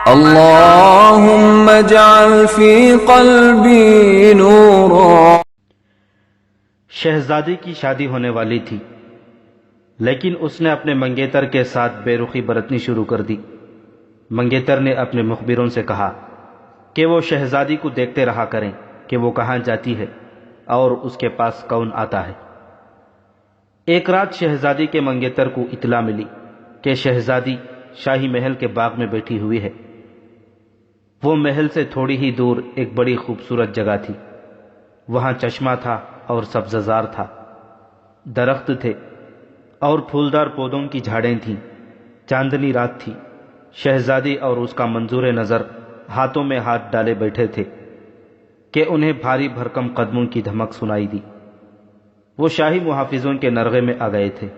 اللهم اجعل في قلبي نورا۔ شہزادی کی شادی ہونے والی تھی، لیکن اس نے اپنے منگیتر کے ساتھ بے رخی برتنی شروع کر دی۔ منگیتر نے اپنے مخبروں سے کہا کہ وہ شہزادی کو دیکھتے رہا کریں کہ وہ کہاں جاتی ہے اور اس کے پاس کون آتا ہے۔ ایک رات شہزادی کے منگیتر کو اطلاع ملی کہ شہزادی شاہی محل کے باغ میں بیٹھی ہوئی ہے۔ وہ محل سے تھوڑی ہی دور ایک بڑی خوبصورت جگہ تھی۔ وہاں چشمہ تھا اور سبززار تھا، درخت تھے اور پھولدار پودوں کی جھاڑیں تھیں۔ چاندنی رات تھی۔ شہزادی اور اس کا منظور نظر ہاتھوں میں ہاتھ ڈالے بیٹھے تھے کہ انہیں بھاری بھرکم قدموں کی دھمک سنائی دی۔ وہ شاہی محافظوں کے نرغے میں آ گئے تھے۔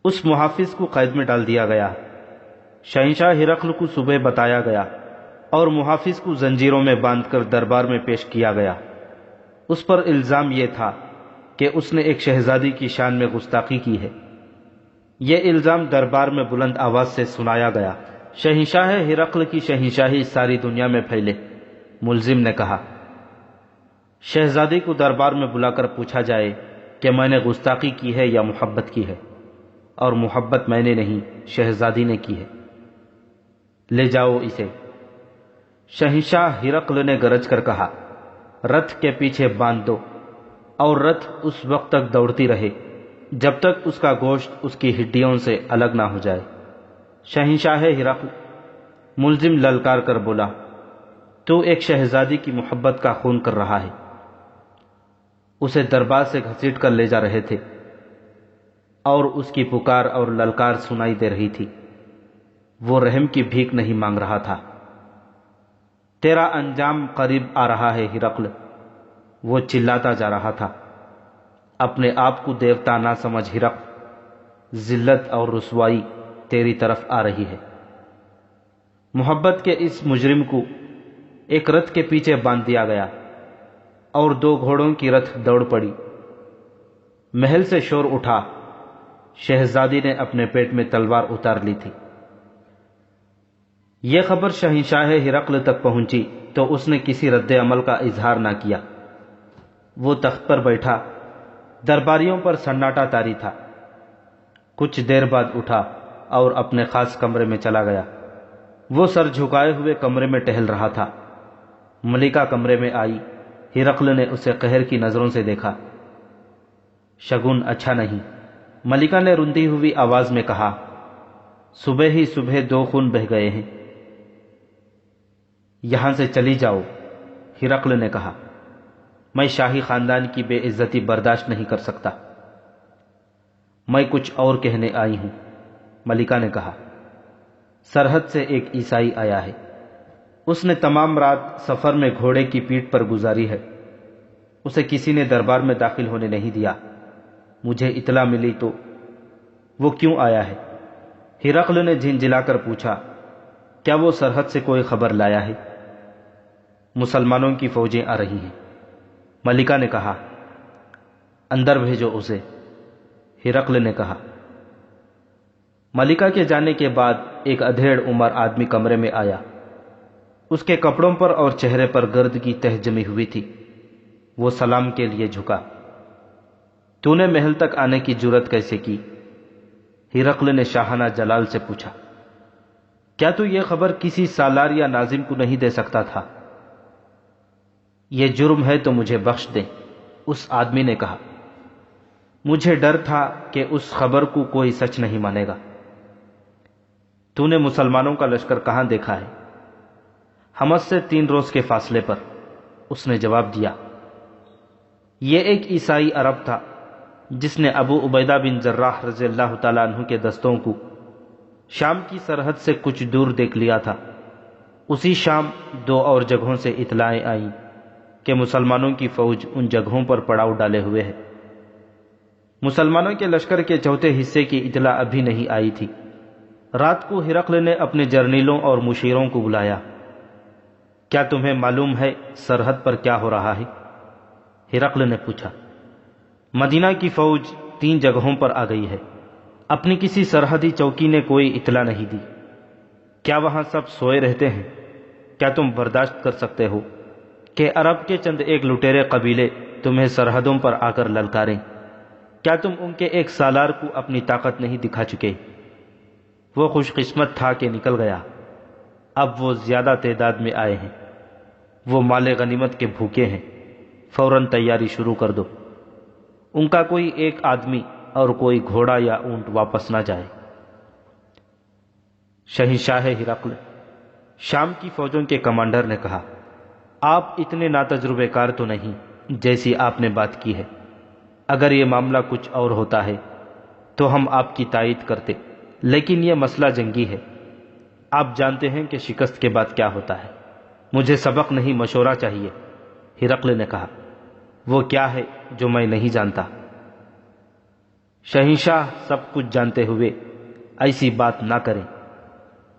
اس محافظ کو قید میں ڈال دیا گیا۔ شہنشاہ ہرقل کو صبح بتایا گیا اور محافظ کو زنجیروں میں باندھ کر دربار میں پیش کیا گیا۔ اس پر الزام یہ تھا کہ اس نے ایک شہزادی کی شان میں گستاخی کی ہے۔ یہ الزام دربار میں بلند آواز سے سنایا گیا۔ شہنشاہ ہرقل کی شہنشاہی ساری دنیا میں پھیلے، ملزم نے کہا۔ شہزادی کو دربار میں بلا کر پوچھا جائے کہ میں نے گستاخی کی ہے یا محبت کی ہے، اور محبت میں نے نہیں، شہزادی نے کی ہے۔ لے جاؤ اسے۔ شہنشاہ ہرقل نے گرج کر کہا، رتھ کے پیچھے باندھ دو اور رتھ اس وقت تک دوڑتی رہے جب تک اس کا گوشت اس کی ہڈیوں سے الگ نہ ہو جائے۔ شہنشاہ ہرقل ملزم للکار کر بولا، تو ایک شہزادی کی محبت کا خون کر رہا ہے۔ اسے دربار سے گھسیٹ کر لے جا رہے تھے اور اس کی پکار اور للکار سنائی دے رہی تھی۔ وہ رحم کی بھیک نہیں مانگ رہا تھا۔ تیرا انجام قریب آ رہا ہے ہرقل، وہ چلاتا جا رہا تھا۔ اپنے آپ کو دیوتا نہ سمجھ ہرقل، ذلت اور رسوائی تیری طرف آ رہی ہے۔ محبت کے اس مجرم کو ایک رتھ کے پیچھے باندھ دیا گیا اور 2 گھوڑوں کی رتھ دوڑ پڑی۔ محل سے شور اٹھا۔ شہزادی نے اپنے پیٹ میں تلوار اتار لی تھی۔ یہ خبر شہنشاہ ہرقل تک پہنچی تو اس نے کسی رد عمل کا اظہار نہ کیا۔ وہ تخت پر بیٹھا، درباریوں پر سناٹا طاری تھا۔ کچھ دیر بعد اٹھا اور اپنے خاص کمرے میں چلا گیا۔ وہ سر جھکائے ہوئے کمرے میں ٹہل رہا تھا۔ ملکہ کمرے میں آئی۔ ہرقل نے اسے قہر کی نظروں سے دیکھا۔ شگن اچھا نہیں، ملکہ نے رندی ہوئی آواز میں کہا۔ صبح ہی صبح 2 خون بہہ گئے ہیں۔ یہاں سے چلی جاؤ، ہرقل نے کہا۔ میں شاہی خاندان کی بے عزتی برداشت نہیں کر سکتا۔ میں کچھ اور کہنے آئی ہوں، ملکہ نے کہا۔ سرحد سے ایک عیسائی آیا ہے۔ اس نے تمام رات سفر میں گھوڑے کی پیٹھ پر گزاری ہے۔ اسے کسی نے دربار میں داخل ہونے نہیں دیا۔ مجھے اطلاع ملی تو وہ کیوں آیا ہے؟ ہرقل نے جھنجھلا کر پوچھا، کیا وہ سرحد سے کوئی خبر لایا ہے؟ مسلمانوں کی فوجیں آ رہی ہیں، ملکہ نے کہا۔ اندر بھیجو اسے، ہرقل نے کہا۔ ملکہ کے جانے کے بعد ایک ادھیڑ عمر آدمی کمرے میں آیا۔ اس کے کپڑوں پر اور چہرے پر گرد کی تہ جمی ہوئی تھی۔ وہ سلام کے لیے جھکا۔ تو نے محل تک آنے کی جرأت کیسے کی؟ ہرقل نے شاہانہ جلال سے پوچھا۔ کیا تو یہ خبر کسی سالار یا ناظم کو نہیں دے سکتا تھا؟ یہ جرم ہے تو مجھے بخش دیں، اس آدمی نے کہا۔ مجھے ڈر تھا کہ اس خبر کو کوئی سچ نہیں مانے گا۔ تو نے مسلمانوں کا لشکر کہاں دیکھا ہے؟ حمص سے 3 روز کے فاصلے پر، اس نے جواب دیا۔ یہ ایک عیسائی عرب تھا جس نے ابو عبیدہ بن جراح رضی اللہ تعالیٰ عنہ کے دستوں کو شام کی سرحد سے کچھ دور دیکھ لیا تھا۔ اسی شام 2 اور جگہوں سے اطلاعیں آئیں کہ مسلمانوں کی فوج ان جگہوں پر پڑاؤ ڈالے ہوئے ہے۔ مسلمانوں کے لشکر کے چوتھے حصے کی اطلاع ابھی نہیں آئی تھی۔ رات کو ہرقل نے اپنے جرنیلوں اور مشیروں کو بلایا۔ کیا تمہیں معلوم ہے سرحد پر کیا ہو رہا ہے؟ ہرقل نے پوچھا۔ مدینہ کی فوج 3 جگہوں پر آ گئی ہے۔ اپنی کسی سرحدی چوکی نے کوئی اطلاع نہیں دی۔ کیا وہاں سب سوئے رہتے ہیں؟ کیا تم برداشت کر سکتے ہو کہ عرب کے چند ایک لٹیرے قبیلے تمہیں سرحدوں پر آ کر للکاریں؟ کیا تم ان کے ایک سالار کو اپنی طاقت نہیں دکھا چکے؟ وہ خوش قسمت تھا کہ نکل گیا، اب وہ زیادہ تعداد میں آئے ہیں، وہ مال غنیمت کے بھوکے ہیں، فوراً تیاری شروع کر دو، ان کا کوئی ایک آدمی اور کوئی گھوڑا یا اونٹ واپس نہ جائے۔ شہنشاہ ہرقل، شام کی فوجوں کے کمانڈر نے کہا، آپ اتنے ناتجربے کار تو نہیں جیسی آپ نے بات کی ہے۔ اگر یہ معاملہ کچھ اور ہوتا ہے تو ہم آپ کی تائید کرتے، لیکن یہ مسئلہ جنگی ہے، آپ جانتے ہیں کہ شکست کے بعد کیا ہوتا ہے۔ مجھے سبق نہیں، مشورہ چاہیے۔ ہرقل نے کہا، وہ کیا ہے جو میں نہیں جانتا؟ شہنشاہ سب کچھ جانتے ہوئے ایسی بات نہ کریں۔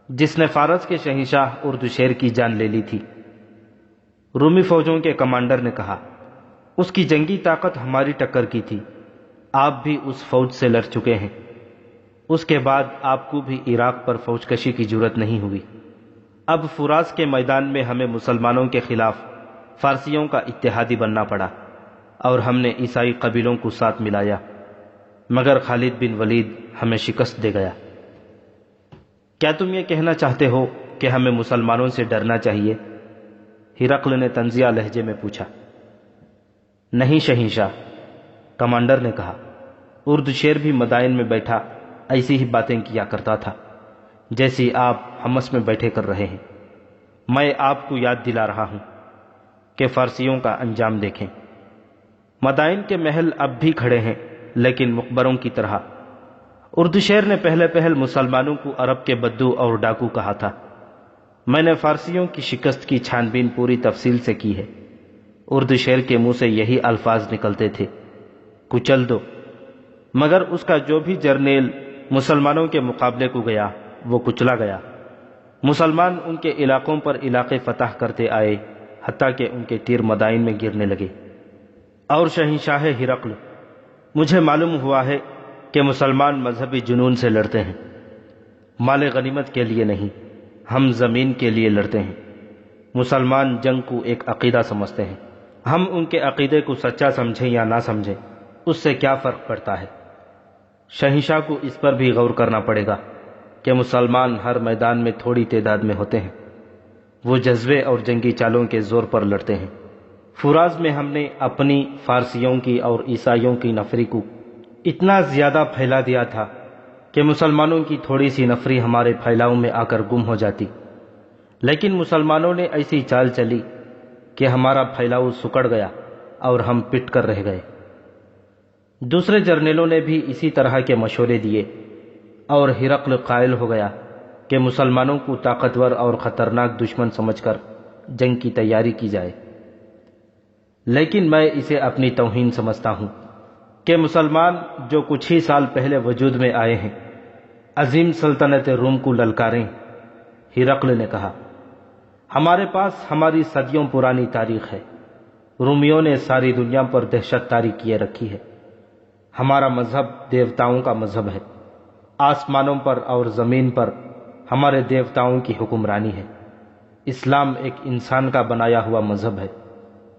جس نے فارس کے شہنشاہ اردشیر کی جان لے لی تھی، رومی فوجوں کے کمانڈر نے کہا، اس کی جنگی طاقت ہماری ٹکر کی تھی، آپ بھی اس فوج سے لڑ چکے ہیں، اس کے بعد آپ کو بھی عراق پر فوج کشی کی جرت نہیں ہوئی۔ اب فراز کے میدان میں ہمیں مسلمانوں کے خلاف فارسیوں کا اتحادی بننا پڑا اور ہم نے عیسائی قبیلوں کو ساتھ ملایا، مگر خالد بن ولید ہمیں شکست دے گیا۔ کیا تم یہ کہنا چاہتے ہو کہ ہمیں مسلمانوں سے ڈرنا چاہیے؟ ہرقل نے طنزیہ لہجے میں پوچھا۔ نہیں شہنشاہ، کمانڈر نے کہا، اردشیر بھی مدائن میں بیٹھا ایسی ہی باتیں کیا کرتا تھا جیسی آپ حمص میں بیٹھے کر رہے ہیں۔ میں آپ کو یاد دلا رہا ہوں کہ فارسیوں کا انجام دیکھیں۔ مدائن کے محل اب بھی کھڑے ہیں، لیکن مقبروں کی طرح۔ اردشیر نے پہلے پہل مسلمانوں کو عرب کے بدو اور ڈاکو کہا تھا۔ میں نے فارسیوں کی شکست کی چھان بین پوری تفصیل سے کی ہے۔ اردشیر کے منہ سے یہی الفاظ نکلتے تھے، کچل دو، مگر اس کا جو بھی جرنیل مسلمانوں کے مقابلے کو گیا وہ کچلا گیا۔ مسلمان ان کے علاقوں پر علاقے فتح کرتے آئے حتیٰ کہ ان کے تیر مدائن میں گرنے لگے۔ اور شہنشاہ ہرقل، مجھے معلوم ہوا ہے کہ مسلمان مذہبی جنون سے لڑتے ہیں، مال غنیمت کے لیے نہیں، ہم زمین کے لیے لڑتے ہیں۔ مسلمان جنگ کو ایک عقیدہ سمجھتے ہیں، ہم ان کے عقیدے کو سچا سمجھیں یا نہ سمجھیں، اس سے کیا فرق پڑتا ہے؟ شہنشاہ کو اس پر بھی غور کرنا پڑے گا کہ مسلمان ہر میدان میں تھوڑی تعداد میں ہوتے ہیں، وہ جذبے اور جنگی چالوں کے زور پر لڑتے ہیں۔ فراز میں ہم نے اپنی، فارسیوں کی اور عیسائیوں کی نفری کو اتنا زیادہ پھیلا دیا تھا کہ مسلمانوں کی تھوڑی سی نفری ہمارے پھیلاؤ میں آ کر گم ہو جاتی، لیکن مسلمانوں نے ایسی چال چلی کہ ہمارا پھیلاؤ سکڑ گیا اور ہم پٹ کر رہ گئے۔ دوسرے جرنیلوں نے بھی اسی طرح کے مشورے دیے اور ہرقل قائل ہو گیا کہ مسلمانوں کو طاقتور اور خطرناک دشمن سمجھ کر جنگ کی تیاری کی جائے۔ لیکن میں اسے اپنی توہین سمجھتا ہوں کہ مسلمان جو کچھ ہی سال پہلے وجود میں آئے ہیں، عظیم سلطنت روم کو للکاریں۔ ہرقل نے کہا، ہمارے پاس ہماری صدیوں پرانی تاریخ ہے، رومیوں نے ساری دنیا پر دہشت طاری کیے رکھی ہے۔ ہمارا مذہب دیوتاؤں کا مذہب ہے، آسمانوں پر اور زمین پر ہمارے دیوتاؤں کی حکمرانی ہے۔ اسلام ایک انسان کا بنایا ہوا مذہب ہے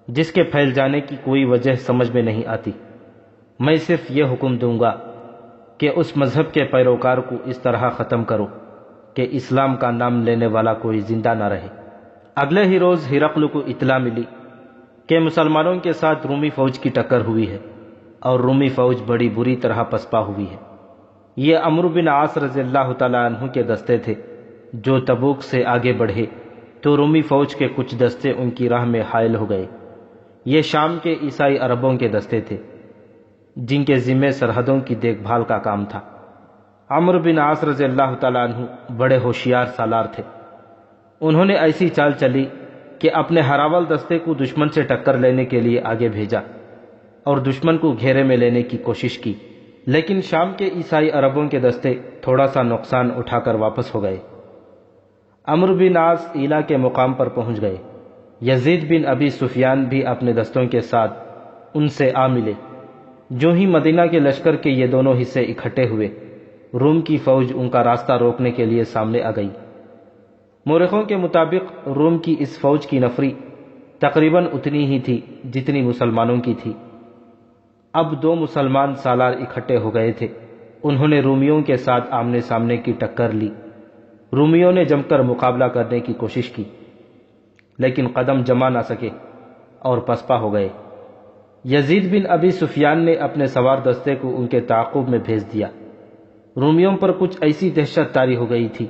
جس کے پھیل جانے کی کوئی وجہ سمجھ میں نہیں آتی۔ میں صرف یہ حکم دوں گا کہ اس مذہب کے پیروکار کو اس طرح ختم کرو کہ اسلام کا نام لینے والا کوئی زندہ نہ رہے۔ اگلے ہی روز ہرقل کو اطلاع ملی کہ مسلمانوں کے ساتھ رومی فوج کی ٹکر ہوئی ہے اور رومی فوج بڑی بری طرح پسپا ہوئی ہے۔ یہ عمرو بن عاص رضی اللہ تعالیٰ عنہ کے دستے تھے جو تبوک سے آگے بڑھے تو رومی فوج کے کچھ دستے ان کی راہ میں حائل ہو گئے۔ یہ شام کے عیسائی عربوں کے دستے تھے جن کے ذمہ سرحدوں کی دیکھ بھال کا کام تھا۔ عمرو بن عاص رضی اللہ تعالیٰ عنہ بڑے ہوشیار سالار تھے۔ انہوں نے ایسی چال چلی کہ اپنے ہراول دستے کو دشمن سے ٹکر لینے کے لیے آگے بھیجا اور دشمن کو گھیرے میں لینے کی کوشش کی، لیکن شام کے عیسائی عربوں کے دستے تھوڑا سا نقصان اٹھا کر واپس ہو گئے۔ عمرو بن عاص ایلا کے مقام پر پہنچ گئے۔ یزید بن ابی سفیان بھی اپنے دستوں کے ساتھ ان سے آ ملے۔ جو ہی مدینہ کے لشکر کے یہ دونوں حصے اکٹھے ہوئے، روم کی فوج ان کا راستہ روکنے کے لیے سامنے آ گئی۔ مورخوں کے مطابق روم کی اس فوج کی نفری تقریباً اتنی ہی تھی جتنی مسلمانوں کی تھی۔ اب دو مسلمان سالار اکٹھے ہو گئے تھے۔ انہوں نے رومیوں کے ساتھ آمنے سامنے کی ٹکر لی۔ رومیوں نے جم کر مقابلہ کرنے کی کوشش کی، لیکن قدم جما نہ سکے اور پسپا ہو گئے۔ یزید بن ابی سفیان نے اپنے سوار دستے کو ان کے تعاقب میں بھیج دیا۔ رومیوں پر کچھ ایسی دہشت طاری ہو گئی تھی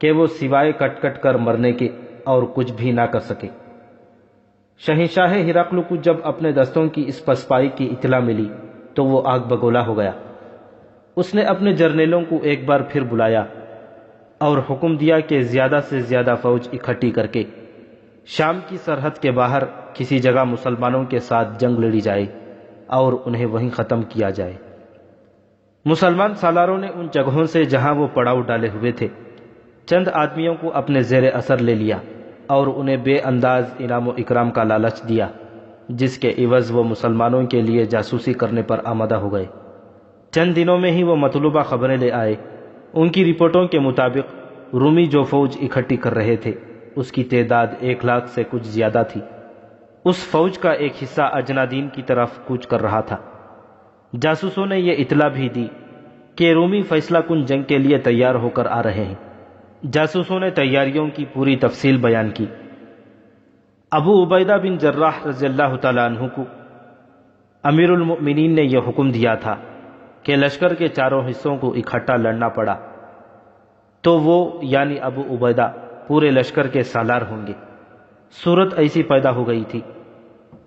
کہ وہ سوائے کٹ کٹ کر مرنے کے اور کچھ بھی نہ کر سکے۔ شہنشاہ ہرقل کو جب اپنے دستوں کی اس پسپائی کی اطلاع ملی تو وہ آگ بگولا ہو گیا۔ اس نے اپنے جرنیلوں کو ایک بار پھر بلایا اور حکم دیا کہ زیادہ سے زیادہ فوج اکٹھی کر کے شام کی سرحد کے باہر کسی جگہ مسلمانوں کے ساتھ جنگ لڑی جائے اور انہیں وہیں ختم کیا جائے۔ مسلمان سالاروں نے ان جگہوں سے جہاں وہ پڑاؤ ڈالے ہوئے تھے چند آدمیوں کو اپنے زیر اثر لے لیا اور انہیں بے انداز انعام و اکرام کا لالچ دیا، جس کے عوض وہ مسلمانوں کے لیے جاسوسی کرنے پر آمادہ ہو گئے۔ چند دنوں میں ہی وہ مطلوبہ خبریں لے آئے۔ ان کی رپورٹوں کے مطابق رومی جو فوج اکٹھی کر رہے تھے اس کی تعداد 1,00,000 سے کچھ زیادہ تھی۔ اس فوج کا ایک حصہ اجنادین کی طرف کوچ کر رہا تھا۔ جاسوسوں نے یہ اطلاع بھی دی کہ رومی فیصلہ کن جنگ کے لیے تیار ہو کر آ رہے ہیں۔ جاسوسوں نے تیاریوں کی پوری تفصیل بیان کی۔ ابو عبیدہ بن جراح رضی اللہ تعالیٰ عنہ کو امیر المؤمنین نے یہ حکم دیا تھا کہ لشکر کے چاروں حصوں کو اکٹھا لڑنا پڑا تو وہ یعنی ابو عبیدہ پورے لشکر کے سالار ہوں گے۔ صورت ایسی پیدا ہو گئی تھی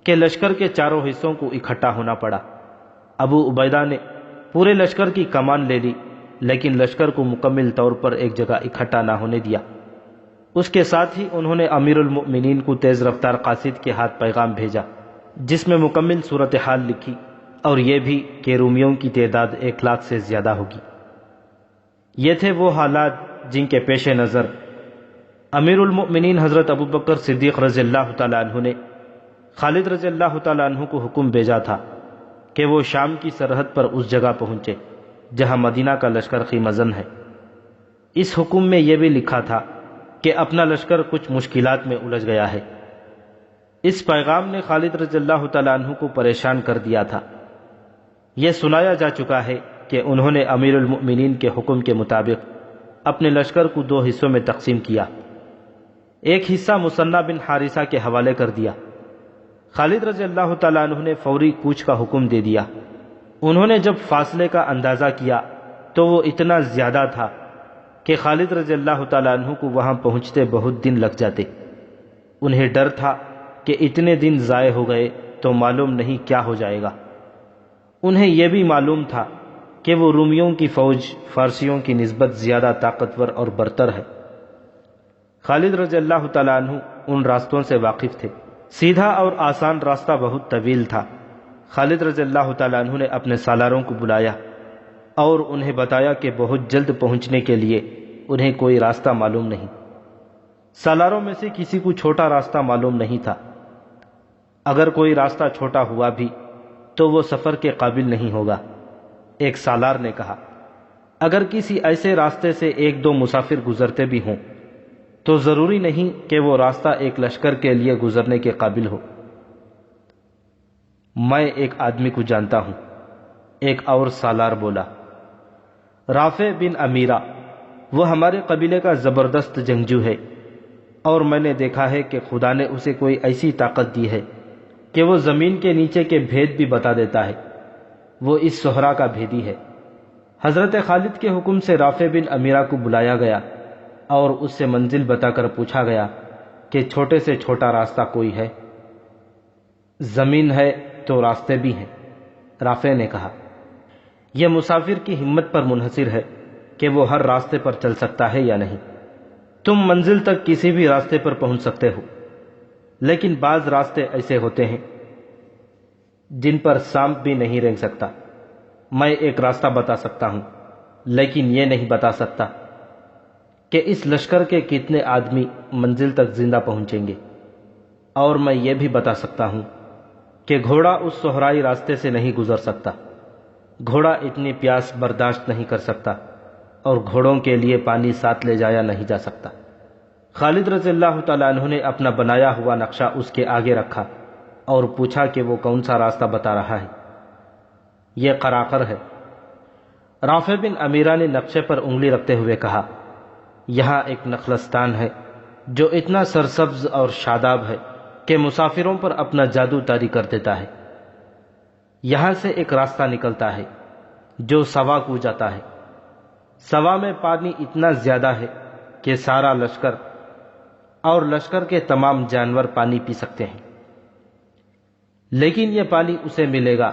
کہ لشکر کے چاروں حصوں کو اکٹھا ہونا پڑا۔ ابو عبیدہ نے پورے لشکر کی کمان لے لی، لیکن لشکر کو مکمل طور پر ایک جگہ اکٹھا نہ ہونے دیا۔ اس کے ساتھ ہی انہوں نے امیر المؤمنین کو تیز رفتار قاصد کے ہاتھ پیغام بھیجا، جس میں مکمل صورتحال لکھی اور یہ بھی کہ رومیوں کی تعداد 1,00,000 سے زیادہ ہوگی۔ یہ تھے وہ حالات جن کے پیش نظر امیر المؤمنین حضرت ابوبکر صدیق رضی اللہ تعالیٰ عنہ نے خالد رضی اللہ تعالیٰ عنہ کو حکم بھیجا تھا کہ وہ شام کی سرحد پر اس جگہ پہنچے جہاں مدینہ کا لشکر خیمہ زن ہے۔ اس حکم میں یہ بھی لکھا تھا کہ اپنا لشکر کچھ مشکلات میں الجھ گیا ہے۔ اس پیغام نے خالد رضی اللہ تعالیٰ عنہ کو پریشان کر دیا تھا۔ یہ سنایا جا چکا ہے کہ انہوں نے امیر المؤمنین کے حکم کے مطابق اپنے لشکر کو 2 حصوں میں تقسیم کیا۔ ایک حصہ مثنیٰ بن حارثہ کے حوالے کر دیا۔ خالد رضی اللہ تعالیٰ عنہ نے فوری کوچ کا حکم دے دیا۔ انہوں نے جب فاصلے کا اندازہ کیا تو وہ اتنا زیادہ تھا کہ خالد رضی اللہ تعالیٰ عنہ کو وہاں پہنچتے بہت دن لگ جاتے۔ انہیں ڈر تھا کہ اتنے دن ضائع ہو گئے تو معلوم نہیں کیا ہو جائے گا۔ انہیں یہ بھی معلوم تھا کہ وہ رومیوں کی فوج فارسیوں کی نسبت زیادہ طاقتور اور برتر ہے۔ خالد رضی اللہ تعالیٰ عنہ ان راستوں سے واقف تھے۔ سیدھا اور آسان راستہ بہت طویل تھا۔ خالد رضی اللہ تعالیٰ عنہ نے اپنے سالاروں کو بلایا اور انہیں بتایا کہ بہت جلد پہنچنے کے لیے انہیں کوئی راستہ معلوم نہیں۔ سالاروں میں سے کسی کو چھوٹا راستہ معلوم نہیں تھا۔ اگر کوئی راستہ چھوٹا ہوا بھی تو وہ سفر کے قابل نہیں ہوگا۔ ایک سالار نے کہا، اگر کسی ایسے راستے سے 1-2 مسافر گزرتے بھی ہوں تو ضروری نہیں کہ وہ راستہ ایک لشکر کے لیے گزرنے کے قابل ہو۔ میں ایک آدمی کو جانتا ہوں، ایک اور سالار بولا، رافع بن امیرہ، وہ ہمارے قبیلے کا زبردست جنگجو ہے اور میں نے دیکھا ہے کہ خدا نے اسے کوئی ایسی طاقت دی ہے کہ وہ زمین کے نیچے کے بھید بھی بتا دیتا ہے۔ وہ اس صحرا کا بھیدی ہے۔ حضرت خالد کے حکم سے رافع بن امیرہ کو بلایا گیا اور اس سے منزل بتا کر پوچھا گیا کہ چھوٹے سے چھوٹا راستہ کوئی ہے؟ زمین ہے تو راستے بھی ہیں، رافع نے کہا۔ یہ مسافر کی ہمت پر منحصر ہے کہ وہ ہر راستے پر چل سکتا ہے یا نہیں۔ تم منزل تک کسی بھی راستے پر پہنچ سکتے ہو، لیکن بعض راستے ایسے ہوتے ہیں جن پر سانپ بھی نہیں رینگ سکتا۔ میں ایک راستہ بتا سکتا ہوں، لیکن یہ نہیں بتا سکتا کہ اس لشکر کے کتنے آدمی منزل تک زندہ پہنچیں گے، اور میں یہ بھی بتا سکتا ہوں کہ گھوڑا اس صحرائی راستے سے نہیں گزر سکتا۔ گھوڑا اتنی پیاس برداشت نہیں کر سکتا اور گھوڑوں کے لیے پانی ساتھ لے جایا نہیں جا سکتا۔ خالد رضی اللہ تعالیٰ عنہ نے اپنا بنایا ہوا نقشہ اس کے آگے رکھا اور پوچھا کہ وہ کون سا راستہ بتا رہا ہے۔ یہ قراقر ہے۔ رافع بن امیرہ نے نقشے پر انگلی رکھتے ہوئے کہا، یہاں ایک نخلستان ہے جو اتنا سرسبز اور شاداب ہے کہ مسافروں پر اپنا جادو طاری کر دیتا ہے۔ یہاں سے ایک راستہ نکلتا ہے جو سوا کو جاتا ہے۔ سوا میں پانی اتنا زیادہ ہے کہ سارا لشکر اور لشکر کے تمام جانور پانی پی سکتے ہیں، لیکن یہ پانی اسے ملے گا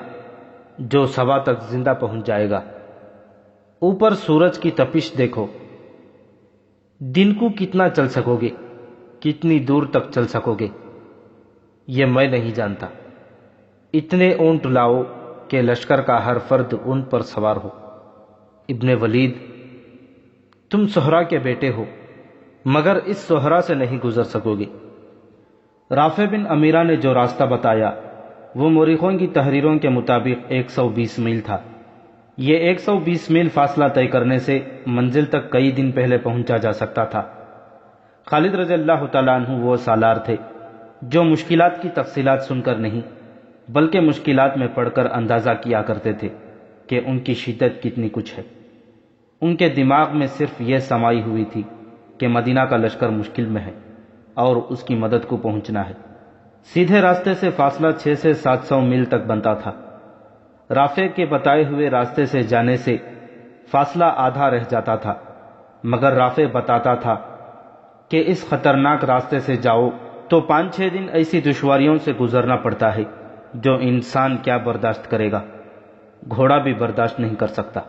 جو سوا تک زندہ پہنچ جائے گا۔ اوپر سورج کی تپش دیکھو، دن کو کتنا چل سکو گے، کتنی دور تک چل سکو گے، یہ میں نہیں جانتا۔ اتنے اونٹ لاؤ کہ لشکر کا ہر فرد ان پر سوار ہو۔ ابن ولید، تم سہرا کے بیٹے ہو، مگر اس سہرا سے نہیں گزر سکو گے۔ رافع بن امیرہ نے جو راستہ بتایا وہ مورخوں کی تحریروں کے مطابق 120 میل تھا۔ یہ 120 میل فاصلہ طے کرنے سے منزل تک کئی دن پہلے پہنچا جا سکتا تھا۔ خالد رضی اللہ تعالیٰ عنہ وہ سالار تھے جو مشکلات کی تفصیلات سن کر نہیں بلکہ مشکلات میں پڑھ کر اندازہ کیا کرتے تھے کہ ان کی شدت کتنی کچھ ہے۔ ان کے دماغ میں صرف یہ سمائی ہوئی تھی کہ مدینہ کا لشکر مشکل میں ہے اور اس کی مدد کو پہنچنا ہے۔ سیدھے راستے سے فاصلہ 600 سے 700 میل تک بنتا تھا۔ رافع کے بتائے ہوئے راستے سے جانے سے فاصلہ آدھا رہ جاتا تھا، مگر رافع بتاتا تھا کہ اس خطرناک راستے سے جاؤ تو 5-6 دن ایسی دشواریوں سے گزرنا پڑتا ہے جو انسان کیا برداشت کرے گا، گھوڑا بھی برداشت نہیں کر سکتا۔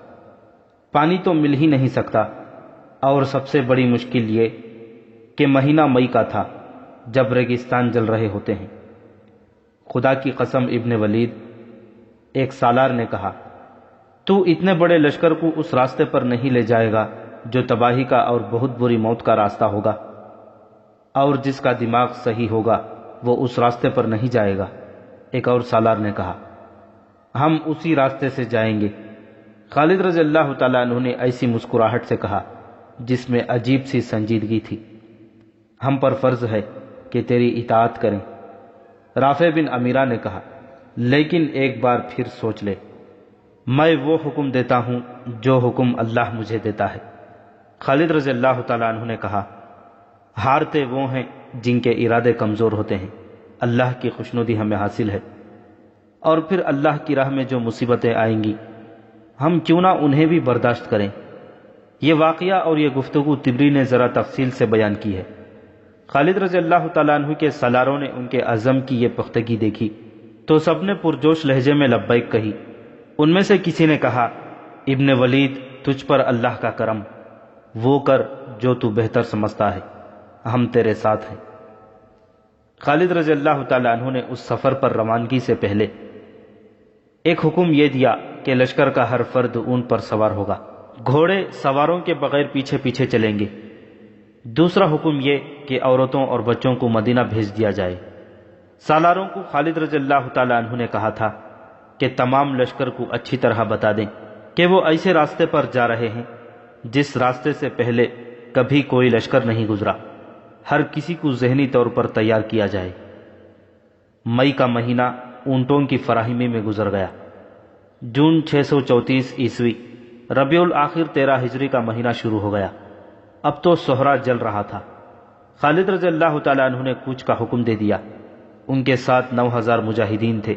پانی تو مل ہی نہیں سکتا، اور سب سے بڑی مشکل یہ کہ مہینہ مئی کا تھا جب ریگستان جل رہے ہوتے ہیں۔ خدا کی قسم ابن ولید، ایک سالار نے کہا، تو اتنے بڑے لشکر کو اس راستے پر نہیں لے جائے گا جو تباہی کا اور بہت بری موت کا راستہ ہوگا، اور جس کا دماغ صحیح ہوگا وہ اس راستے پر نہیں جائے گا۔ ایک اور سالار نے کہا، ہم اسی راستے سے جائیں گے۔ خالد رضی اللہ تعالیٰ عنہ نے ایسی مسکراہٹ سے کہا جس میں عجیب سی سنجیدگی تھی، ہم پر فرض ہے کہ تیری اطاعت کریں۔ رافع بن امیرہ نے کہا، لیکن ایک بار پھر سوچ لے، میں وہ حکم دیتا ہوں جو حکم اللہ مجھے دیتا ہے۔ خالد رضی اللہ تعالیٰ عنہ نے کہا، ہارتے وہ ہیں جن کے ارادے کمزور ہوتے ہیں، اللہ کی خوشنودی ہمیں حاصل ہے، اور پھر اللہ کی راہ میں جو مصیبتیں آئیں گی ہم کیوں نہ انہیں بھی برداشت کریں۔ یہ واقعہ اور یہ گفتگو طبری نے ذرا تفصیل سے بیان کی ہے۔ خالد رضی اللہ تعالیٰ عنہ کے سالاروں نے ان کے عزم کی یہ پختگی دیکھی تو سب نے پرجوش لہجے میں لبیک کہی۔ ان میں سے کسی نے کہا، ابن ولید، تجھ پر اللہ کا کرم، وہ کر جو تو بہتر سمجھتا ہے، ہم تیرے ساتھ ہیں۔ خالد رضی اللہ تعالیٰ عنہ نے اس سفر پر روانگی سے پہلے ایک حکم یہ دیا کہ لشکر کا ہر فرد اون پر سوار ہوگا، گھوڑے سواروں کے بغیر پیچھے پیچھے چلیں گے۔ دوسرا حکم یہ کہ عورتوں اور بچوں کو مدینہ بھیج دیا جائے۔ سالاروں کو خالد رضی اللہ تعالیٰ عنہ نے کہا تھا کہ تمام لشکر کو اچھی طرح بتا دیں کہ وہ ایسے راستے پر جا رہے ہیں جس راستے سے پہلے کبھی کوئی لشکر نہیں گزرا۔ ہر کسی کو ذہنی طور پر تیار کیا جائے۔ مئی کا مہینہ اونٹوں کی فراہمی میں گزر گیا۔ جون 634 عیسوی ربیع الاخر 13 ہجری کا مہینہ شروع ہو گیا۔ اب تو سہرا جل رہا تھا۔ خالد رضی اللہ تعالیٰ عنہ نے کوچ کا حکم دے دیا۔ ان کے ساتھ 9000 مجاہدین تھے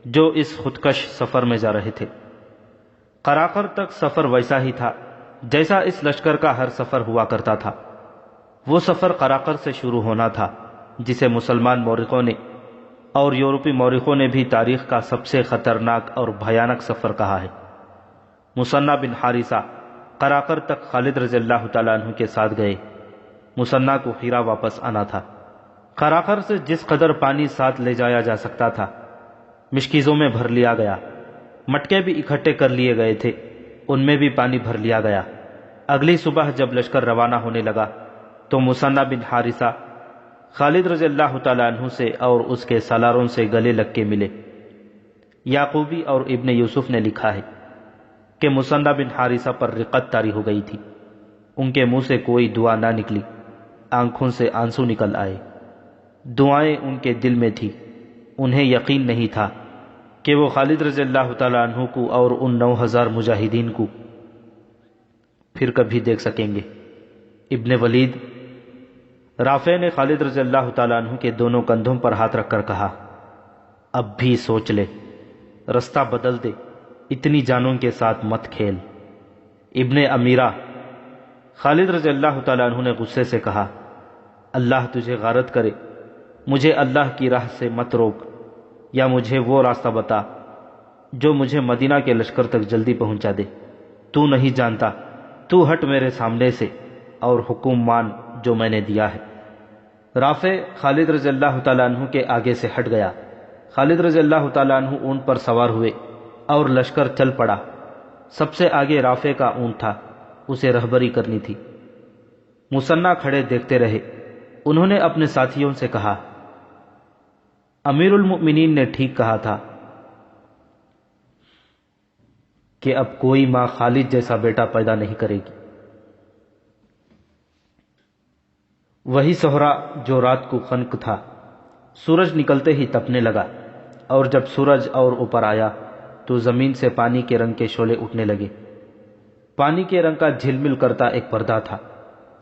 جو اس خودکش سفر میں جا رہے تھے۔ قراقر تک سفر ویسا ہی تھا جیسا اس لشکر کا ہر سفر ہوا کرتا تھا۔ وہ سفر قراقر سے شروع ہونا تھا جسے مسلمان مورخوں نے اور یورپی مورخوں نے بھی تاریخ کا سب سے خطرناک اور بھیانک سفر کہا ہے۔ مثنہ بن حارثہ قراقر تک خالد رضی اللہ تعالیٰ عنہ کے ساتھ گئے۔ مثنہ کو ہیرا واپس آنا تھا۔ قراقر سے جس قدر پانی ساتھ لے جایا جا سکتا تھا مشکیزوں میں بھر لیا گیا، مٹکے بھی اکٹھے کر لیے گئے تھے، ان میں بھی پانی بھر لیا گیا۔ اگلی صبح جب لشکر روانہ ہونے لگا تو مثنہ بن حارثہ خالد رضی اللہ تعالیٰ عنہ سے اور اس کے سالاروں سے گلے لگ کے ملے۔ یعقوبی اور ابن یوسف نے لکھا ہے کہ مثنہ بن حارثہ پر رقت طاری ہو گئی تھی، ان کے منہ سے کوئی دعا نہ نکلی۔ آنکھوں سے آنسو نکل آئے۔ دعائیں ان کے دل میں تھی، انہیں یقین نہیں تھا کہ وہ خالد رضی اللہ تعالیٰ عنہ کو اور ان 9000 مجاہدین کو پھر کبھی دیکھ سکیں گے۔ ابن ولید رافع نے خالد رضی اللہ تعالیٰ عنہ کے دونوں کندھوں پر ہاتھ رکھ کر کہا، اب بھی سوچ لے، رستہ بدل دے، اتنی جانوں کے ساتھ مت کھیل۔ ابن امیرہ خالد رضی اللہ تعالیٰ عنہ نے غصے سے کہا، اللہ تجھے غارت کرے، مجھے اللہ کی راہ سے مت روک، یا مجھے وہ راستہ بتا جو مجھے مدینہ کے لشکر تک جلدی پہنچا دے۔ تو نہیں جانتا، تو ہٹ میرے سامنے سے اور حکم مان جو میں نے دیا ہے۔ رافع خالد رضی اللہ تعالیٰ عنہ کے آگے سے ہٹ گیا۔ خالد رضی اللہ تعالیٰ عنہ اونٹ پر سوار ہوئے اور لشکر چل پڑا۔ سب سے آگے رافع کا اونٹ تھا، اسے رہبری کرنی تھی۔ مثنیٰ کھڑے دیکھتے رہے۔ انہوں نے اپنے ساتھیوں سے کہا، امیر المؤمنین نے ٹھیک کہا تھا کہ اب کوئی ماں خالد جیسا بیٹا پیدا نہیں کرے گی۔ وہی صحرا جو رات کو خنک تھا، سورج نکلتے ہی تپنے لگا، اور جب سورج اور اوپر آیا تو زمین سے پانی کے رنگ کے شعلے اٹھنے لگے۔ پانی کے رنگ کا جھلمل کرتا ایک پردہ تھا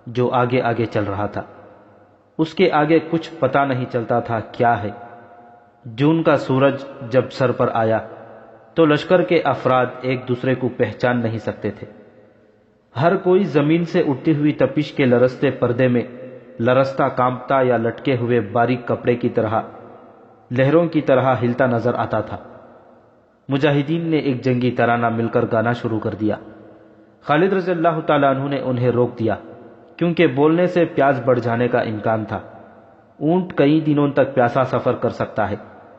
جو آگے آگے چل رہا تھا۔ اس کے آگے کچھ پتہ نہیں چلتا تھا کیا ہے۔ جون کا سورج جب سر پر آیا تو لشکر کے افراد ایک دوسرے کو پہچان نہیں سکتے تھے۔ ہر کوئی زمین سے اٹھتی ہوئی تپش کے لرزتے پردے میں لرزتا کانپتا یا لٹکے ہوئے باریک کپڑے کی طرح، لہروں کی طرح ہلتا نظر آتا تھا۔ مجاہدین نے ایک جنگی ترانہ مل کر گانا شروع کر دیا۔ خالد رضی اللہ تعالیٰ عنہ نے انہیں روک دیا، کیونکہ بولنے سے پیاس بڑھ جانے کا امکان تھا۔ اونٹ کئی دنوں تک پیاسا سفر کر سکتا ہے،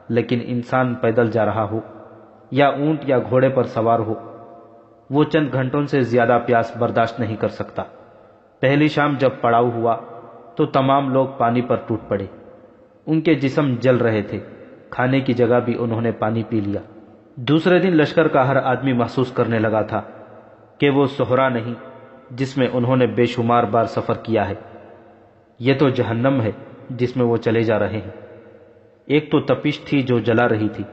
لیکن انسان پیدل جا رہا ہو یا اونٹ یا گھوڑے پر سوار ہو، وہ چند گھنٹوں سے زیادہ پیاس برداشت نہیں کر سکتا۔ پہلی شام جب پڑاؤ ہوا تو تمام لوگ پانی پر ٹوٹ پڑے۔ ان کے جسم جل رہے تھے، کھانے کی جگہ بھی انہوں نے پانی پی لیا۔ دوسرے دن لشکر کا ہر آدمی محسوس کرنے لگا تھا کہ وہ صحرا نہیں جس میں انہوں نے بے شمار بار سفر کیا ہے، یہ تو جہنم ہے جس میں وہ چلے جا رہے ہیں۔ ایک تو تپش تھی جو جلا رہی تھی،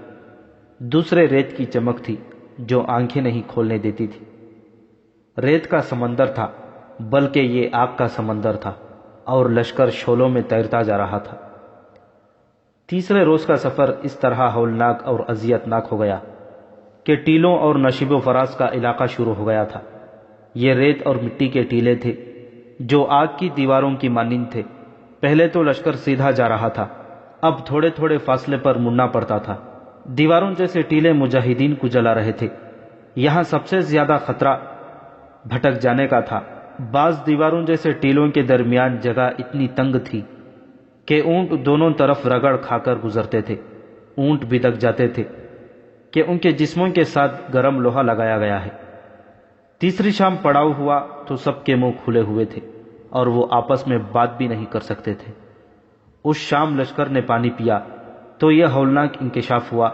دوسرے ریت کی چمک تھی جو آنکھیں نہیں کھولنے دیتی تھی۔ ریت کا سمندر تھا، بلکہ یہ آگ کا سمندر تھا، اور لشکر شعلوں میں تیرتا جا رہا تھا۔ تیسرے روز کا سفر اس طرح ہولناک اور اذیت ناک ہو گیا کہ ٹیلوں اور نشیب و فراز کا علاقہ شروع ہو گیا تھا۔ یہ ریت اور مٹی کے ٹیلے تھے جو آگ کی دیواروں کی مانند تھے۔ پہلے تو لشکر سیدھا جا رہا تھا، اب تھوڑے تھوڑے فاصلے پر مڑنا پڑتا تھا۔ دیواروں جیسے ٹیلے مجاہدین کو جلا رہے تھے۔ یہاں سب سے زیادہ خطرہ بھٹک جانے کا تھا۔ بعض دیواروں جیسے ٹیلوں کے درمیان جگہ اتنی تنگ تھی کہ اونٹ دونوں طرف رگڑ کھا کر گزرتے تھے۔ اونٹ بھدک جاتے تھے کہ ان کے جسموں کے ساتھ گرم لوہا لگایا گیا ہے۔ تیسری شام پڑاؤ ہوا تو سب کے منہ کھلے ہوئے تھے اور وہ آپس میں بات بھی نہیں کر سکتے تھے۔ اس شام لشکر نے پانی پیا تو یہ ہولناک انکشاف ہوا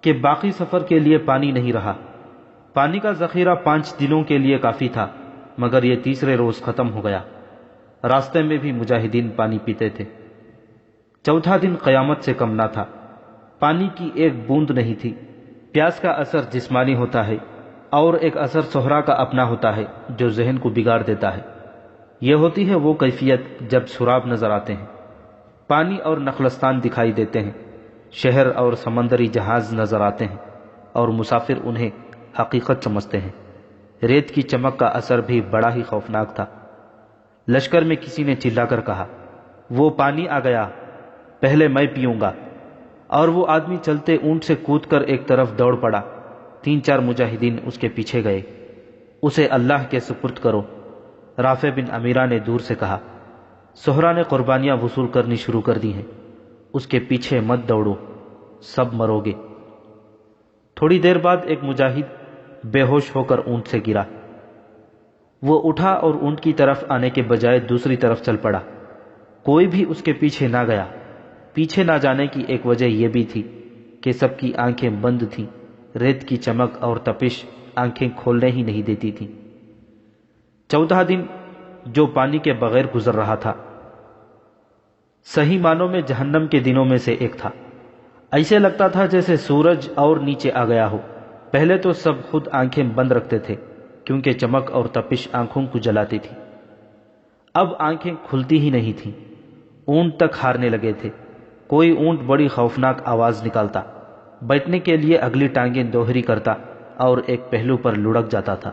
کہ باقی سفر کے لیے پانی نہیں رہا۔ پانی کا ذخیرہ 5 دنوں کے لیے کافی تھا، مگر یہ تیسرے روز ختم ہو گیا۔ راستے میں بھی مجاہدین پانی پیتے تھے۔ چوتھا دن قیامت سے کم نہ تھا، پانی کی ایک بوند نہیں تھی۔ پیاس کا اثر جسمانی ہوتا ہے اور ایک اثر صحرا کا اپنا ہوتا ہے جو ذہن کو بگاڑ دیتا ہے۔ یہ ہوتی ہے وہ کیفیت جب سراب نظر آتے ہیں، پانی اور نخلستان دکھائی دیتے ہیں، شہر اور سمندری جہاز نظر آتے ہیں، اور مسافر انہیں حقیقت سمجھتے ہیں۔ ریت کی چمک کا اثر بھی بڑا ہی خوفناک تھا۔ لشکر میں کسی نے چلا کر کہا، وہ پانی آ گیا، پہلے میں پیوں گا، اور وہ آدمی چلتے اونٹ سے کود کر ایک طرف دوڑ پڑا۔ 3-4 مجاہدین اس کے پیچھے گئے۔ اسے اللہ کے سپرد کرو، رافع بن امیرہ نے دور سے کہا۔ صحرا نے قربانیاں وصول کرنی شروع کر دی ہیں، اس کے پیچھے مت دوڑو، سب مرو گے۔ تھوڑی دیر بعد ایک مجاہد بے ہوش ہو کر اونٹ سے گرا۔ وہ اٹھا اور اونٹ کی طرف آنے کے بجائے دوسری طرف چل پڑا۔ کوئی بھی اس کے پیچھے نہ گیا۔ پیچھے نہ جانے کی ایک وجہ یہ بھی تھی کہ سب کی آنکھیں بند تھیں، ریت کی چمک اور تپش آنکھیں کھولنے ہی نہیں دیتی تھی۔ چوتھا دن جو پانی کے بغیر گزر رہا تھا۔ صحیح معنوں میں جہنم کے دنوں میں سے ایک تھا۔ ایسے لگتا تھا جیسے سورج اور نیچے آ گیا ہو۔ پہلے تو سب خود آنکھیں بند رکھتے تھے کیونکہ چمک اور تپش آنکھوں کو جلاتی تھی۔ اب آنکھیں کھلتی ہی نہیں تھیں۔ اونٹ تک ہارنے لگے تھے۔ کوئی اونٹ بڑی خوفناک آواز نکالتا، بیٹھنے کے لیے اگلی ٹانگیں دوہری کرتا اور ایک پہلو پر لڑک جاتا تھا۔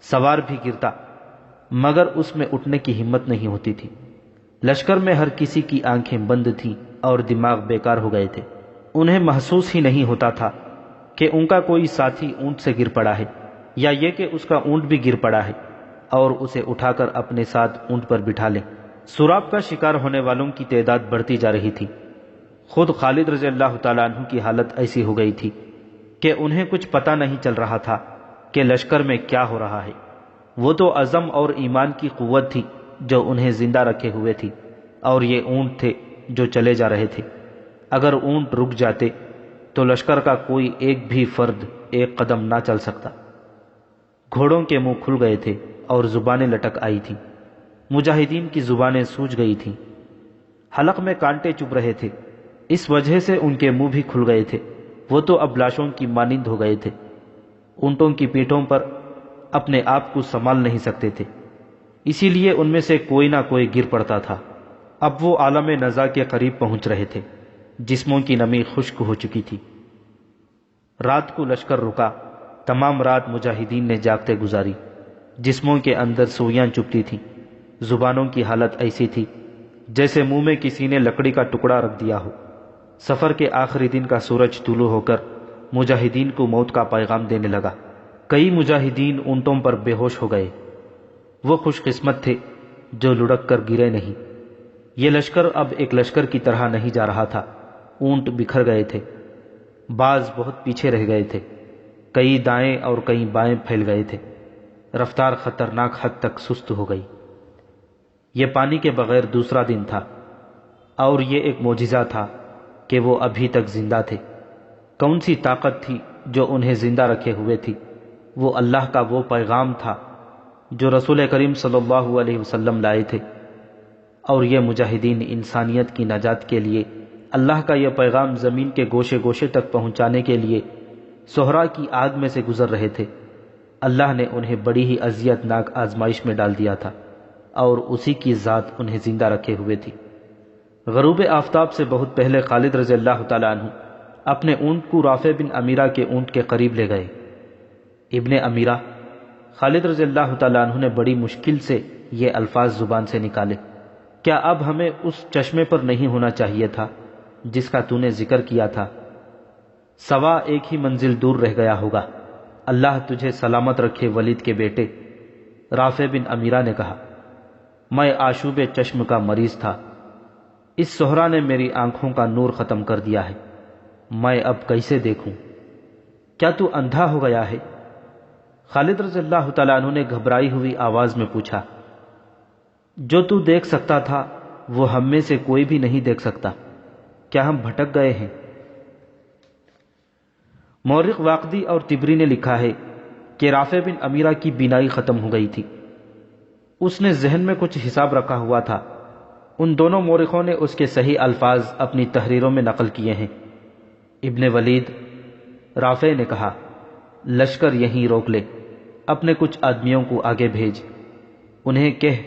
سوار بھی گرتا مگر اس میں اٹھنے کی ہمت نہیں ہوتی تھی۔ لشکر میں ہر کسی کی آنکھیں بند تھیں اور دماغ بیکار ہو گئے تھے۔ انہیں محسوس ہی نہیں ہوتا تھا کہ ان کا کوئی ساتھی اونٹ سے گر پڑا ہے یا یہ کہ اس کا اونٹ بھی گر پڑا ہے اور اسے اٹھا کر اپنے ساتھ اونٹ پر بٹھا لیں۔ سراب کا شکار ہونے والوں کی تعداد بڑھتی جا رہی تھی۔ خود خالد رضی اللہ تعالیٰ عنہ کی حالت ایسی ہو گئی تھی کہ انہیں کچھ پتہ نہیں چل رہا تھا کہ لشکر میں کیا ہو رہا ہے۔ وہ تو عزم اور ایمان کی قوت تھی جو انہیں زندہ رکھے ہوئے تھی، اور یہ اونٹ تھے جو چلے جا رہے تھے۔ اگر اونٹ رک جاتے تو لشکر کا کوئی ایک بھی فرد ایک قدم نہ چل سکتا۔ گھوڑوں کے منہ کھل گئے تھے اور زبانیں لٹک آئی تھیں۔ مجاہدین کی زبانیں سوج گئی تھیں۔ حلق میں کانٹے چبھ رہے تھے، اس وجہ سے ان کے منہ بھی کھل گئے تھے۔ وہ تو اب لاشوں کی مانند ہو گئے تھے۔ اونٹوں کی پیٹھوں پر اپنے آپ کو سنبھال نہیں سکتے تھے، اسی لیے ان میں سے کوئی نہ کوئی گر پڑتا تھا۔ اب وہ عالم نزا کے قریب پہنچ رہے تھے۔ جسموں کی نمی خشک ہو چکی تھی۔ رات کو لشکر رکا۔ تمام رات مجاہدین نے جاگتے گزاری۔ جسموں کے اندر سوئیاں چبھتی تھیں۔ زبانوں کی حالت ایسی تھی جیسے منہ میں کسی نے لکڑی کا ٹکڑا رکھ دیا ہو۔ سفر کے آخری دن کا سورج طلوع ہو کر مجاہدین کو موت کا پیغام دینے لگا۔ کئی مجاہدین اونٹوں پر بے ہوش ہو گئے۔ وہ خوش قسمت تھے جو لڑک کر گرے نہیں۔ یہ لشکر اب ایک لشکر کی طرح نہیں جا رہا تھا۔ اونٹ بکھر گئے تھے، بعض بہت پیچھے رہ گئے تھے، کئی دائیں اور کئی بائیں پھیل گئے تھے۔ رفتار خطرناک حد تک سست ہو گئی۔ یہ پانی کے بغیر دوسرا دن تھا، اور یہ ایک معجزہ تھا کہ وہ ابھی تک زندہ تھے۔ کون سی طاقت تھی جو انہیں زندہ رکھے ہوئے تھی؟ وہ اللہ کا وہ پیغام تھا جو رسول کریم صلی اللہ علیہ وسلم لائے تھے، اور یہ مجاہدین انسانیت کی نجات کے لیے اللہ کا یہ پیغام زمین کے گوشے گوشے تک پہنچانے کے لیے صحرا کی آگ میں سے گزر رہے تھے۔ اللہ نے انہیں بڑی ہی اذیت ناک آزمائش میں ڈال دیا تھا، اور اسی کی ذات انہیں زندہ رکھے ہوئے تھی۔ غروب آفتاب سے بہت پہلے خالد رضی اللہ تعالیٰ عنہ اپنے اونٹ کو رافع بن امیرہ کے اونٹ کے قریب لے گئے۔ ابن امیرہ، خالد رضی اللہ تعالیٰ عنہ نے بڑی مشکل سے یہ الفاظ زبان سے نکالے، کیا اب ہمیں اس چشمے پر نہیں ہونا چاہیے تھا جس کا تو نے ذکر کیا تھا؟ سوا ایک ہی منزل دور رہ گیا ہوگا۔ اللہ تجھے سلامت رکھے ولید کے بیٹے۔ رافع بن امیرہ نے کہا، میں آشوب چشم کا مریض تھا، اس صحرا نے میری آنکھوں کا نور ختم کر دیا ہے، میں اب کیسے دیکھوں؟ کیا تو اندھا ہو گیا ہے؟ خالد رضی اللہ تعالیٰ عنہ نے گھبرائی ہوئی آواز میں پوچھا۔ جو تو دیکھ سکتا تھا وہ ہم میں سے کوئی بھی نہیں دیکھ سکتا، کیا ہم بھٹک گئے ہیں؟ مورخ واقدی اور طبری نے لکھا ہے کہ رافع بن امیرہ کی بینائی ختم ہو گئی تھی۔ اس نے ذہن میں کچھ حساب رکھا ہوا تھا۔ ان دونوں مورخوں نے اس کے صحیح الفاظ اپنی تحریروں میں نقل کیے ہیں۔ ابن ولید، رافع نے کہا، لشکر یہیں روک لے، اپنے کچھ آدمیوں کو آگے بھیج، انہیں کہہ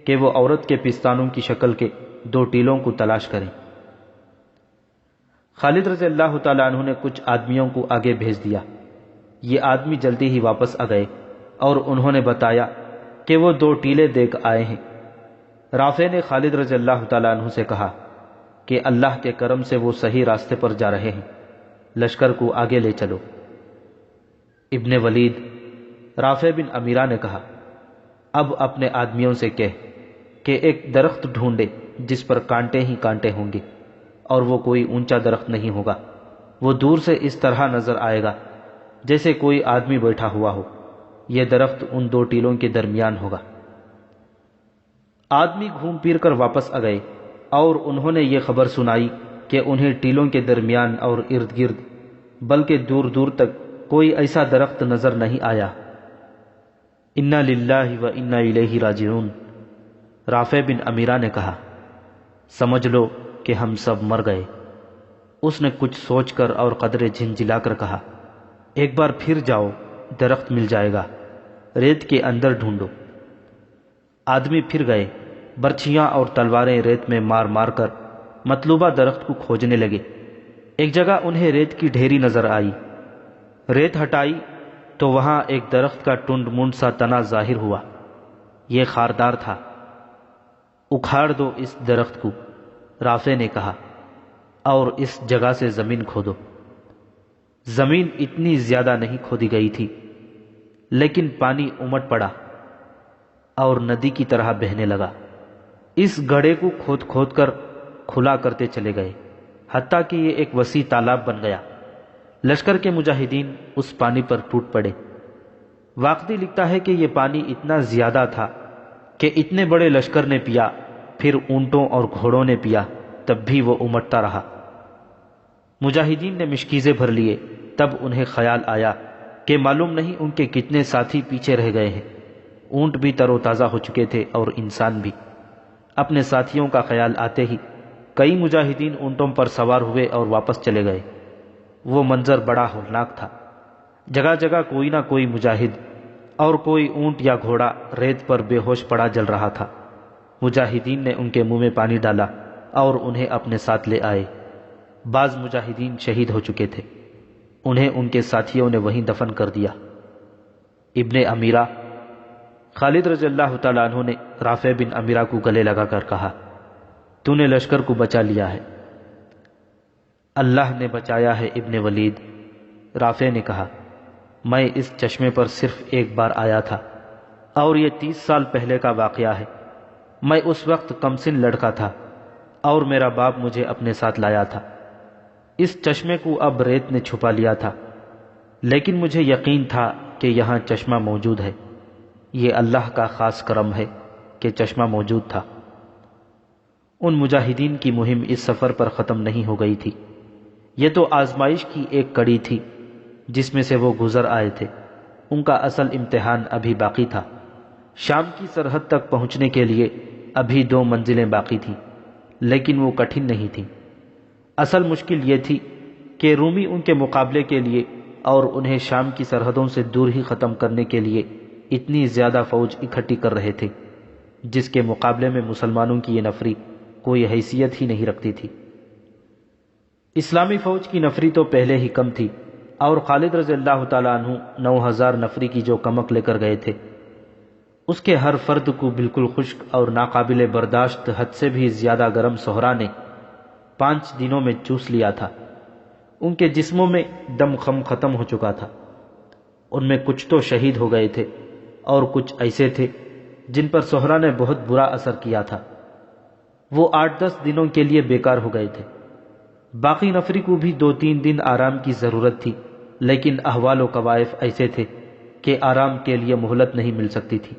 کہ وہ عورت کے پستانوں کی شکل کے 2 ٹیلوں کو تلاش کریں۔ خالد رضی اللہ تعالیٰ عنہ نے کچھ آدمیوں کو آگے بھیج دیا۔ یہ آدمی جلدی ہی واپس آ گئے اور انہوں نے بتایا کہ وہ 2 ٹیلے دیکھ آئے ہیں۔ رافع نے خالد رضی اللہ تعالیٰ عنہ سے کہا کہ اللہ کے کرم سے وہ صحیح راستے پر جا رہے ہیں، لشکر کو آگے لے چلو۔ ابن ولید، رافع بن امیرہ نے کہا، اب اپنے آدمیوں سے کہہ کہ ایک درخت ڈھونڈے جس پر کانٹے ہی کانٹے ہوں گے، اور وہ کوئی اونچا درخت نہیں ہوگا۔ وہ دور سے اس طرح نظر آئے گا جیسے کوئی آدمی بیٹھا ہوا ہو۔ یہ درخت ان 2 ٹیلوں کے درمیان ہوگا۔ آدمی گھوم پھر کر واپس آ گئے اور انہوں نے یہ خبر سنائی کہ انہیں ٹیلوں کے درمیان اور ارد گرد بلکہ دور دور تک کوئی ایسا درخت نظر نہیں آیا۔ انا للہ و انا الیہ راجعون۔ رافع بن امیرہ نے کہا، سمجھ لو کہ ہم سب مر گئے۔ اس نے کچھ سوچ کر اور قدرے جھنجھلا کر کہا، ایک بار پھر جاؤ، درخت مل جائے گا، ریت کے اندر ڈھونڈو۔ آدمی پھر گئے، برچھیاں اور تلواریں ریت میں مار مار کر مطلوبہ درخت کو کھوجنے لگے۔ ایک جگہ انہیں ریت کی ڈھیری نظر آئی۔ ریت ہٹائی تو وہاں ایک درخت کا ٹنڈ منڈ سا تنا ظاہر ہوا۔ یہ خاردار تھا۔ اکھاڑ دو اس درخت کو، رافع نے کہا، اور اس جگہ سے زمین کھودو۔ زمین اتنی زیادہ نہیں کھودی گئی تھی، لیکن پانی امٹ پڑا اور ندی کی طرح بہنے لگا۔ اس گڑھے کو کھود کھود کر کھلا کرتے چلے گئے، حتیٰ کہ یہ ایک وسیع تالاب بن گیا۔ لشکر کے مجاہدین اس پانی پر ٹوٹ پڑے۔ واقعی لکھتا ہے کہ یہ پانی اتنا زیادہ تھا کہ اتنے بڑے لشکر نے پیا، پھر اونٹوں اور گھوڑوں نے پیا، تب بھی وہ امٹتا رہا۔ مجاہدین نے مشکیزیں بھر لیے، تب انہیں خیال آیا کہ معلوم نہیں ان کے کتنے ساتھی پیچھے رہ گئے ہیں۔ اونٹ بھی تر و تازہ ہو چکے تھے اور انسان بھی۔ اپنے ساتھیوں کا خیال آتے ہی کئی مجاہدین اونٹوں پر سوار ہوئے اور واپس چلے گئے۔ وہ منظر بڑا ہولناک تھا۔ جگہ جگہ کوئی نہ کوئی مجاہد اور کوئی اونٹ یا گھوڑا ریت پر بے ہوش پڑا جل رہا تھا۔ مجاہدین نے ان کے منہ میں پانی ڈالا اور انہیں اپنے ساتھ لے آئے۔ بعض مجاہدین شہید ہو چکے تھے، انہیں ان کے ساتھیوں نے وہیں دفن کر دیا۔ ابن امیرہ خالد رضی اللہ تعالیٰ عنہ نے رافع بن امیرہ کو گلے لگا کر کہا، تو نے لشکر کو بچا لیا ہے۔ اللہ نے بچایا ہے ابن ولید۔ رافع نے کہا، میں اس چشمے پر صرف ایک بار آیا تھا اور یہ 30 سال پہلے کا واقعہ ہے۔ میں اس وقت کمسن لڑکا تھا اور میرا باپ مجھے اپنے ساتھ لایا تھا۔ اس چشمے کو اب ریت نے چھپا لیا تھا، لیکن مجھے یقین تھا کہ یہاں چشمہ موجود ہے۔ یہ اللہ کا خاص کرم ہے کہ چشمہ موجود تھا۔ ان مجاہدین کی مہم اس سفر پر ختم نہیں ہو گئی تھی۔ یہ تو آزمائش کی ایک کڑی تھی جس میں سے وہ گزر آئے تھے۔ ان کا اصل امتحان ابھی باقی تھا۔ شام کی سرحد تک پہنچنے کے لیے ابھی 2 منزلیں باقی تھیں، لیکن وہ کٹھن نہیں تھیں۔ اصل مشکل یہ تھی کہ رومی ان کے مقابلے کے لیے اور انہیں شام کی سرحدوں سے دور ہی ختم کرنے کے لیے اتنی زیادہ فوج اکٹھی کر رہے تھے، جس کے مقابلے میں مسلمانوں کی یہ نفری کوئی حیثیت ہی نہیں رکھتی تھی۔ اسلامی فوج کی نفری تو پہلے ہی کم تھی، اور خالد رضی اللہ تعالیٰ عنہ 9000 نفری کی جو کمک لے کر گئے تھے، اس کے ہر فرد کو بالکل خشک اور ناقابل برداشت حد سے بھی زیادہ گرم صحرا نے 5 دنوں میں چوس لیا تھا۔ ان کے جسموں میں دم خم ختم ہو چکا تھا۔ ان میں کچھ تو شہید ہو گئے تھے اور کچھ ایسے تھے جن پر صحرا نے بہت برا اثر کیا تھا۔ وہ 8-10 دنوں کے لیے بیکار ہو گئے تھے۔ باقی نفری کو بھی 2-3 دن آرام کی ضرورت تھی، لیکن احوال و قوائف ایسے تھے کہ آرام کے لیے مہلت نہیں مل سکتی تھی۔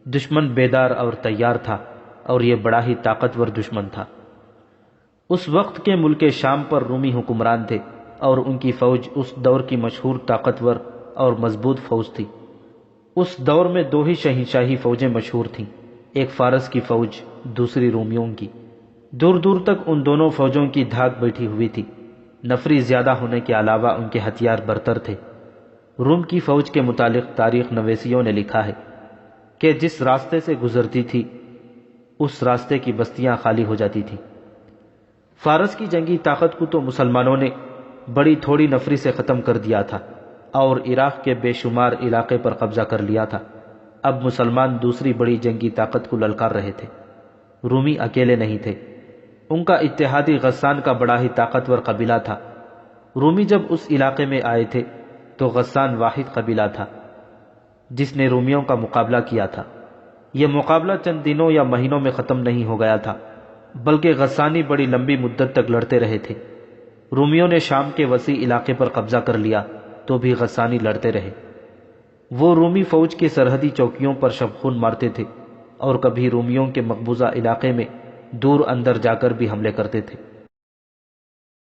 دشمن بیدار اور تیار تھا، اور یہ بڑا ہی طاقتور دشمن تھا۔ اس وقت کے ملک شام پر رومی حکمران تھے، اور ان کی فوج اس دور کی مشہور طاقتور اور مضبوط فوج تھی۔ اس دور میں 2 ہی شہنشاہی فوجیں مشہور تھیں، ایک فارس کی فوج، دوسری رومیوں کی۔ دور دور تک ان دونوں فوجوں کی دھاک بیٹھی ہوئی تھی۔ نفری زیادہ ہونے کے علاوہ ان کے ہتھیار برتر تھے۔ روم کی فوج کے متعلق تاریخ نویسیوں نے لکھا ہے کہ جس راستے سے گزرتی تھی اس راستے کی بستیاں خالی ہو جاتی تھیں۔ فارس کی جنگی طاقت کو تو مسلمانوں نے بڑی تھوڑی نفری سے ختم کر دیا تھا اور عراق کے بے شمار علاقے پر قبضہ کر لیا تھا۔ اب مسلمان دوسری بڑی جنگی طاقت کو للکار رہے تھے۔ رومی اکیلے نہیں تھے، ان کا اتحادی غسان کا بڑا ہی طاقتور قبیلہ تھا۔ رومی جب اس علاقے میں آئے تھے تو غسان واحد قبیلہ تھا جس نے رومیوں کا مقابلہ کیا تھا۔ یہ مقابلہ چند دنوں یا مہینوں میں ختم نہیں ہو گیا تھا، بلکہ غسانی بڑی لمبی مدت تک لڑتے رہے تھے۔ رومیوں نے شام کے وسیع علاقے پر قبضہ کر لیا تو بھی غسانی لڑتے رہے۔ وہ رومی فوج کی سرحدی چوکیوں پر شبخون مارتے تھے اور کبھی رومیوں کے مقبوضہ علاقے میں دور اندر جا کر بھی حملے کرتے تھے۔